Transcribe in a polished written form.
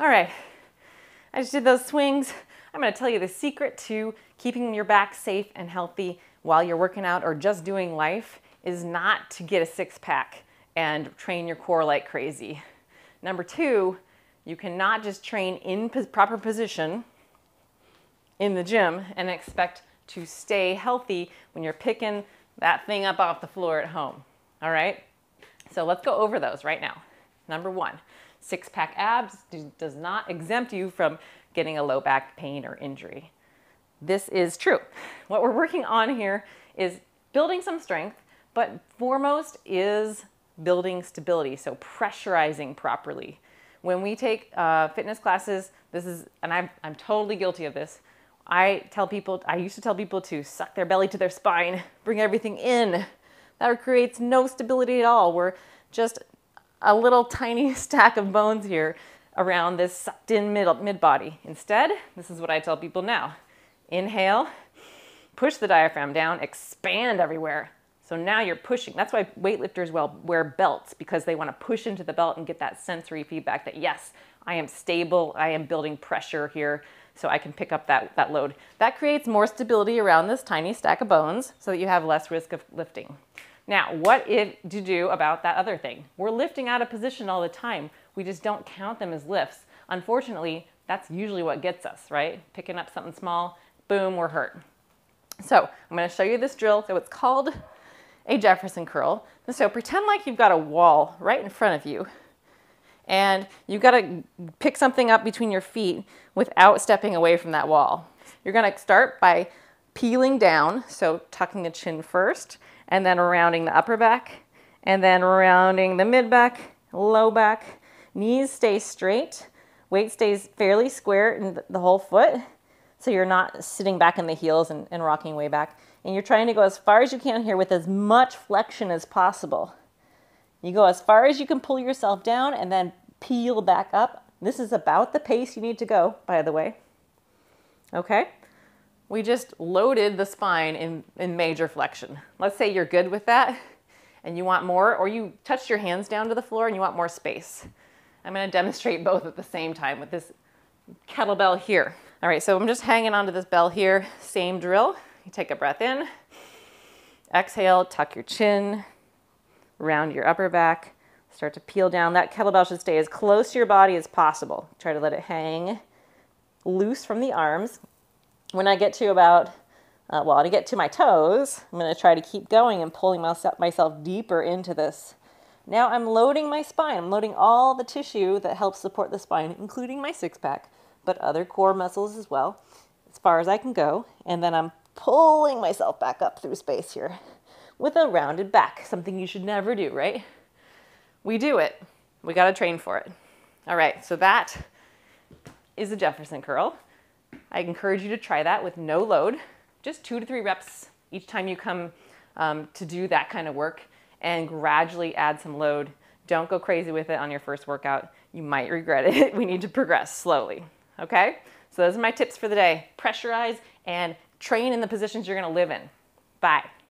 All right, I just did those swings. I'm gonna tell you the secret to keeping your back safe and healthy while you're working out or just doing life is not to get a six-pack and train your core like crazy. Number two, you cannot just train in proper position in the gym and expect to stay healthy when you're picking that thing up off the floor at home. All right? So let's go over those right now. Number one, six-pack abs does not exempt you from getting a low back pain or injury. This is true. What we're working on here is building some strength, but foremost is building stability, so pressurizing properly. When we take fitness classes, and I'm totally guilty of this, I used to tell people to suck their belly to their spine, bring everything in. That creates no stability at all. We're just a little tiny stack of bones here around this sucked in mid-body. Instead, this is what I tell people now. Inhale, push the diaphragm down, expand everywhere. So now you're pushing. That's why weightlifters wear belts, because they want to push into the belt and get that sensory feedback that, yes, I am stable, I am building pressure here, so I can pick up that load. That creates more stability around this tiny stack of bones so that you have less risk of lifting. Now, what to do about that other thing? We're lifting out of position all the time. We just don't count them as lifts. Unfortunately, that's usually what gets us, right? Picking up something small, boom, we're hurt. So I'm going to show you this drill. So it's called a Jefferson curl. So pretend like you've got a wall right in front of you, and you've got to pick something up between your feet without stepping away from that wall. You're going to start by peeling down, so tucking the chin first, and then rounding the upper back, and then rounding the mid back, low back. Knees stay straight, weight stays fairly square in the whole foot, so you're not sitting back in the heels and rocking way back. And you're trying to go as far as you can here with as much flexion as possible. You go as far as you can pull yourself down and then peel back up. This is about the pace you need to go, by the way. Okay? We just loaded the spine in major flexion. Let's say you're good with that and you want more, or you touched your hands down to the floor and you want more space. I'm going to demonstrate both at the same time with this kettlebell here. All right, so I'm just hanging onto this bell here. Same drill. You take a breath in, exhale, tuck your chin, round your upper back, start to peel down. That kettlebell should stay as close to your body as possible. Try to let it hang loose from the arms. When I get to about, when I get to my toes, I'm going to try to keep going and pulling myself deeper into this. Now I'm loading my spine. I'm loading all the tissue that helps support the spine, including my six-pack, but other core muscles as well, as far as I can go. And then I'm pulling myself back up through space here with a rounded back, something you should never do, right? We do it. We got to train for it. All right, so that is a Jefferson curl. I encourage you to try that with no load, just 2 to 3 reps each time you come to do that kind of work, and gradually add some load. Don't go crazy with it on your first workout. You might regret it. We need to progress slowly, okay? So those are my tips for the day. Pressurize and train in the positions you're going to live in. Bye.